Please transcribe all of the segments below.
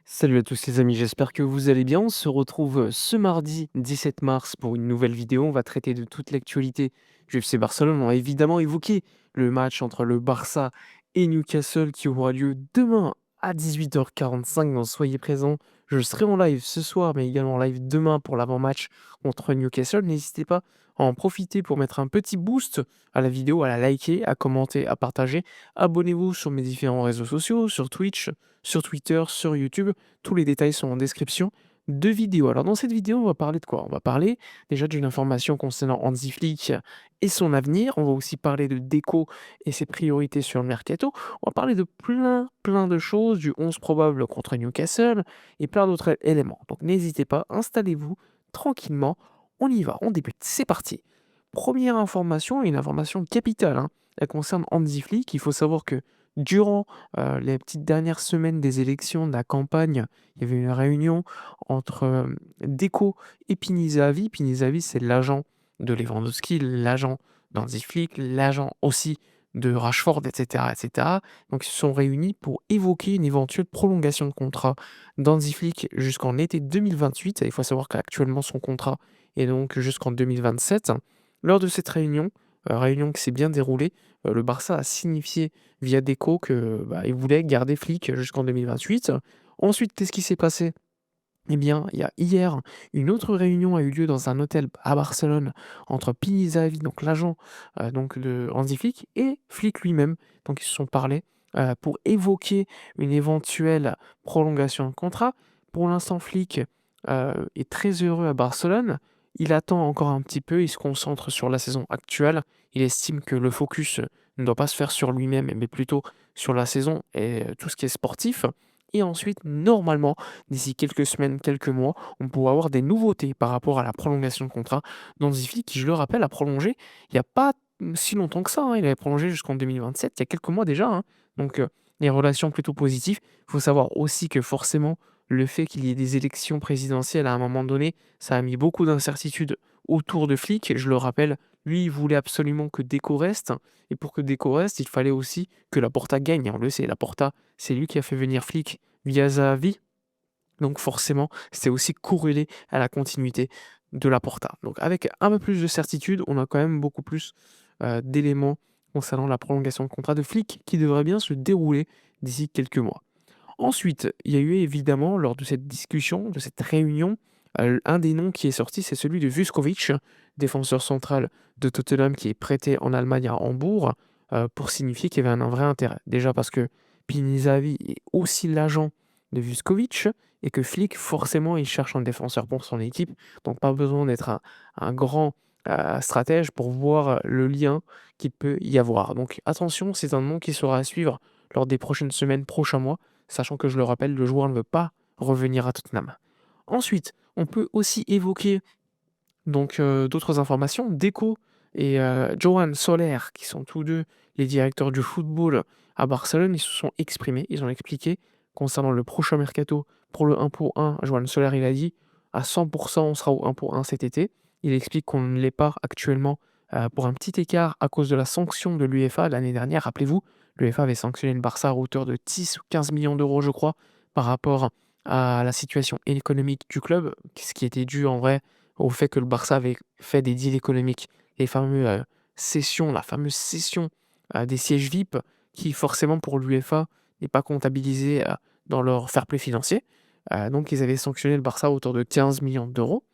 Salut à tous les amis, j'espère que vous allez bien. On se retrouve ce mardi 17 mars pour une nouvelle vidéo. On va traiter de toute l'actualité du FC Barcelone. On va évidemment évoquer le match entre le Barça et Newcastle qui aura lieu demain à 18h45. Donc soyez présents. Je serai en live ce soir, mais également en live demain pour l'avant-match contre Newcastle. N'hésitez pas à en profiter pour mettre un petit boost à la vidéo, à la liker, à commenter, à partager. Abonnez-vous sur mes différents réseaux sociaux, sur Twitch, sur Twitter, sur YouTube. Tous les détails sont en description de vidéo. Alors dans cette vidéo, on va parler de quoi? On va parler déjà d'une information concernant Hansi Flick et son avenir. On va aussi parler de Deco et ses priorités sur le mercato. On va parler de plein de choses, du 11 probable contre Newcastle et plein d'autres éléments. Donc n'hésitez pas, installez-vous tranquillement. On y va, on débute. C'est parti. Première information, une information capitale, hein. Elle concerne Hansi Flick. Il faut savoir que durant les petites dernières semaines des élections, de la campagne, il y avait une réunion entre, Deco et Pini Zahavi. Pini Zahavi, c'est l'agent de Lewandowski, l'agent d'Hansi Flick, l'agent aussi de Rashford et cetera. Donc ils se sont réunis pour évoquer une éventuelle prolongation de contrat d'Hansi Flick jusqu'en été 2028. Il faut savoir qu'actuellement son contrat est donc jusqu'en 2027. Lors de cette réunion, réunion qui s'est bien déroulée, le Barça a signifié via Deco que, bah, il voulait garder Flick jusqu'en 2028. Ensuite, qu'est-ce qui s'est passé? Eh bien, il y a hier, une autre réunion a eu lieu dans un hôtel à Barcelone entre Pini Zahavi, donc l'agent, donc de Hansi Flick et Flick lui-même. Donc ils se sont parlé, pour évoquer une éventuelle prolongation de contrat. Pour l'instant, Flick, est très heureux à Barcelone. Il attend encore un petit peu, il se concentre sur la saison actuelle. Il estime que le focus ne doit pas se faire sur lui-même, mais plutôt sur la saison et tout ce qui est sportif. Et ensuite, normalement, d'ici quelques semaines, quelques mois, on pourra avoir des nouveautés par rapport à la prolongation de contrat d'Hansi qui, je le rappelle, a prolongé il n'y a pas si longtemps que ça, hein. Il avait prolongé jusqu'en 2027, il y a quelques mois déjà, hein. Donc, les relations plutôt positives. Il faut savoir aussi que forcément, le fait qu'il y ait des élections présidentielles à un moment donné, ça a mis beaucoup d'incertitudes autour de Flick. Je le rappelle, lui, il voulait absolument que Deco reste. Et pour que Deco reste, il fallait aussi que Laporta gagne. On le sait, Laporta, c'est lui qui a fait venir Flick via Zahavi. Donc forcément, c'est aussi corrélé à la continuité de la Porta. Donc avec un peu plus de certitude, on a quand même beaucoup plus, d'éléments concernant la prolongation de contrat de Flick qui devrait bien se dérouler d'ici quelques mois. Ensuite, il y a eu évidemment lors de cette discussion, de cette réunion, un des noms qui est sorti, c'est celui de Vuskovic, défenseur central de Tottenham qui est prêté en Allemagne à Hambourg, pour signifier qu'il y avait un vrai intérêt. Déjà parce que Pinizavi est aussi l'agent de Vuskovic et que Flick, forcément, il cherche un défenseur pour son équipe, donc pas besoin d'être un grand, stratège pour voir le lien qu'il peut y avoir. Donc attention, c'est un nom qui sera à suivre lors des prochaines semaines, prochains mois, sachant que je le rappelle, le joueur ne veut pas revenir à Tottenham. Ensuite, on peut aussi évoquer donc d'autres informations. Deco et Joan Soler, qui sont tous 2 les directeurs du football à Barcelone, ils se sont exprimés, ils ont expliqué concernant le prochain mercato pour le 1 pour 1. Joan Soler, il a dit: «À 100 on sera au 1 pour 1 cet été». Il explique qu'on ne l'est pas actuellement, pour un petit écart à cause de la sanction de l'UEFA l'année dernière. Rappelez-vous, l'UEFA avait sanctionné le Barça à hauteur de 10 ou 15 millions d'euros, je crois, par rapport à la situation économique du club, ce qui était dû en vrai au fait que le Barça avait fait des deals économiques, les fameux, cessions, la fameuse cession, des sièges VIP qui forcément pour l'UEFA n'est pas comptabilisée, dans leur fair play financier. Donc ils avaient sanctionné le Barça à hauteur de 15 millions d'euros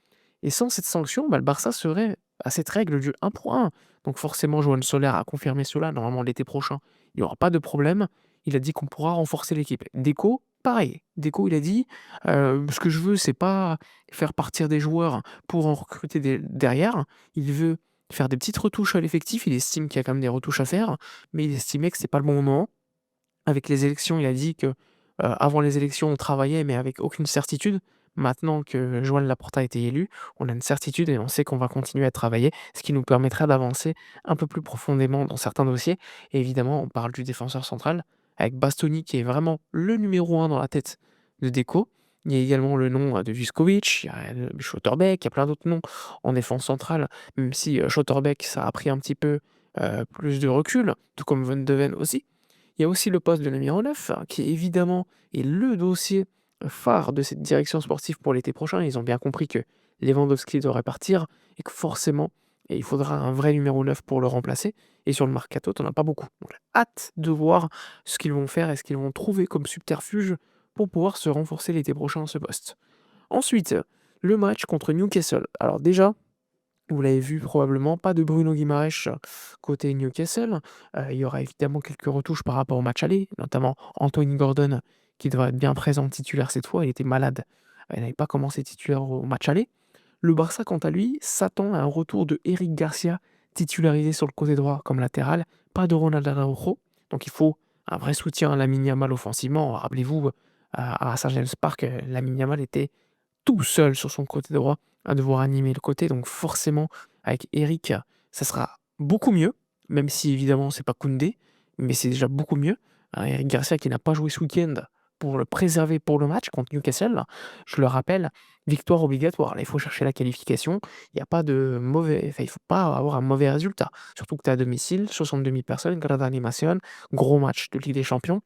et sans cette sanction, bah, le Barça serait à cette règle du 1 pour 1. Donc forcément, Joan Soler a confirmé cela. Normalement, l'été prochain, il n'y aura pas de problème. Il a dit qu'on pourra renforcer l'équipe. Deco, pareil. Deco, il a dit: «Ce que je veux, c'est pas faire partir des joueurs pour en recruter des derrière. Il veut faire des petites retouches à l'effectif». Il estime qu'il y a quand même des retouches à faire, mais il estimait que c'est pas le bon moment. Avec les élections, il a dit que, avant les élections, on travaillait, mais avec aucune certitude. Maintenant que Joan Laporta a été élu, on a une certitude et on sait qu'on va continuer à travailler, ce qui nous permettra d'avancer un peu plus profondément dans certains dossiers. Et évidemment, on parle du défenseur central avec Bastoni qui est vraiment le numéro un dans la tête de Deco. Il y a également le nom, de Vuskovic, il y a, Schlotterbeck, il y a plein d'autres noms en défense centrale, même si, Schlotterbeck, ça a pris un petit peu, plus de recul, tout comme Van de Ven aussi. Il y a aussi le poste de numéro 9, qui évidemment est le dossier phare de cette direction sportive pour l'été prochain. Ils ont bien compris que Lewandowski devrait partir et que forcément, il faudra un vrai numéro 9 pour le remplacer et sur le mercato, tu en as pas beaucoup. Donc hâte de voir ce qu'ils vont faire et ce qu'ils vont trouver comme subterfuge pour pouvoir se renforcer l'été prochain à ce poste. Ensuite, le match contre Newcastle. Alors déjà, vous l'avez vu probablement, pas de Bruno Guimaraes côté Newcastle. Il y aura évidemment quelques retouches par rapport au match aller, notamment Anthony Gordon qui devrait être bien présent titulaire cette fois. Il était malade, il n'avait pas commencé titulaire au match aller. Le Barça, quant à lui, s'attend à un retour de Eric Garcia titularisé sur le côté droit comme latéral, pas de Ronald Araujo. Donc il faut un vrai soutien à Lamine Yamal offensivement. Rappelez-vous, à Saint-James Park, Lamine Yamal était tout seul sur son côté droit à devoir animer le côté. Donc forcément, avec Eric, ça sera beaucoup mieux, même si évidemment c'est pas Koundé, mais c'est déjà beaucoup mieux. Eric Garcia qui n'a pas joué ce week-end pour le préserver pour le match contre Newcastle. Je le rappelle, victoire obligatoire. Là, il faut chercher la qualification. Il n'y a pas de mauvais. Enfin, il ne faut pas avoir un mauvais résultat. Surtout que tu es à domicile, 62 000 personnes, grande animation, gros match de Ligue des Champions.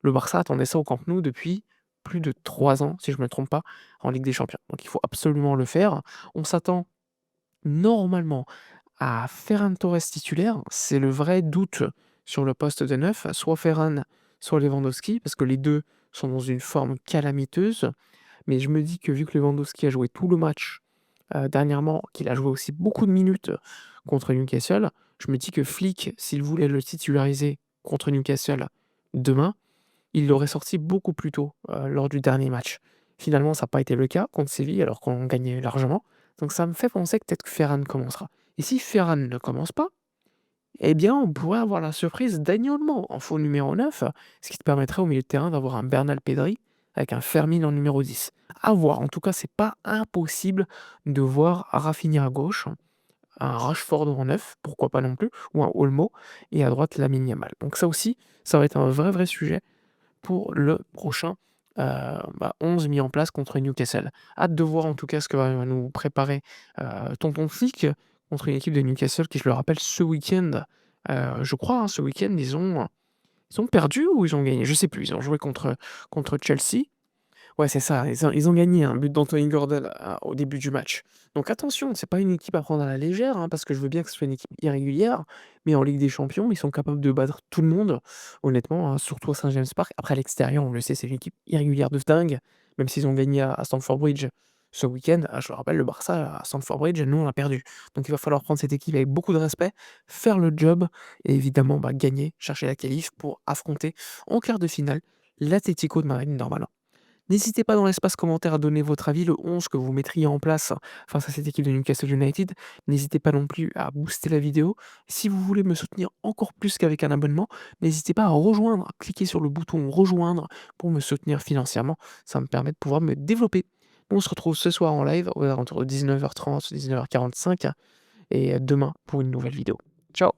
Le Barça attendait ça au Camp Nou depuis plus de 3 ans, si je ne me trompe pas, en Ligue des Champions. Donc il faut absolument le faire. On s'attend normalement à Ferran Torres titulaire. C'est le vrai doute sur le poste de neuf, soit Ferran, soit Lewandowski, parce que les deux sont dans une forme calamiteuse. Mais je me dis que vu que Lewandowski a joué tout le match dernièrement, qu'il a joué aussi beaucoup de minutes contre Newcastle, je me dis que Flick, s'il voulait le titulariser contre Newcastle demain, il l'aurait sorti beaucoup plus tôt, lors du dernier match. Finalement, ça n'a pas été le cas contre Séville alors qu'on gagnait largement. Donc ça me fait penser que peut-être que Ferran commencera. Et si Ferran ne commence pas, eh bien, on pourrait avoir la surprise Dani en faux numéro 9, ce qui te permettrait au milieu de terrain d'avoir un Bernal Pedri avec un Fermin en numéro 10. À voir. En tout cas, c'est pas impossible de voir Rafinha à gauche, un Rashford en 9, pourquoi pas non plus, ou un Olmo, et à droite Lamine Yamal. Donc ça aussi, ça va être un vrai, vrai sujet pour le prochain 11 mis en place contre Newcastle. Hâte de voir en tout cas ce que va nous préparer Tonton Flick contre une équipe de Newcastle qui, je le rappelle, ce week-end, je crois, ce week-end, ils ont perdu ou ils ont gagné? Je sais plus. Ils ont joué contre Chelsea. Ouais, c'est ça, ils ont gagné un but d'Anthony Gordon au début du match. Donc attention, c'est pas une équipe à prendre à la légère, hein, parce que je veux bien que ce soit une équipe irrégulière, mais en Ligue des Champions, ils sont capables de battre tout le monde, honnêtement, hein, surtout à Saint-James Park. Après, à l'extérieur, on le sait, c'est une équipe irrégulière de dingue, même s'ils ont gagné à Stamford Bridge ce week-end. Je le rappelle, le Barça à Stamford Bridge, nous, on a perdu. Donc il va falloir prendre cette équipe avec beaucoup de respect, faire le job et évidemment gagner, chercher la qualif pour affronter en quart de finale l'Atlético de Madrid normalement. N'hésitez pas dans l'espace commentaire à donner votre avis, le 11 que vous mettriez en place face à cette équipe de Newcastle United. N'hésitez pas non plus à booster la vidéo. Si vous voulez me soutenir encore plus qu'avec un abonnement, n'hésitez pas à rejoindre, cliquez sur le bouton rejoindre pour me soutenir financièrement. Ça me permet de pouvoir me développer. On se retrouve ce soir en live aux alentours de 19h30, 19h45 et demain pour une nouvelle vidéo. Ciao!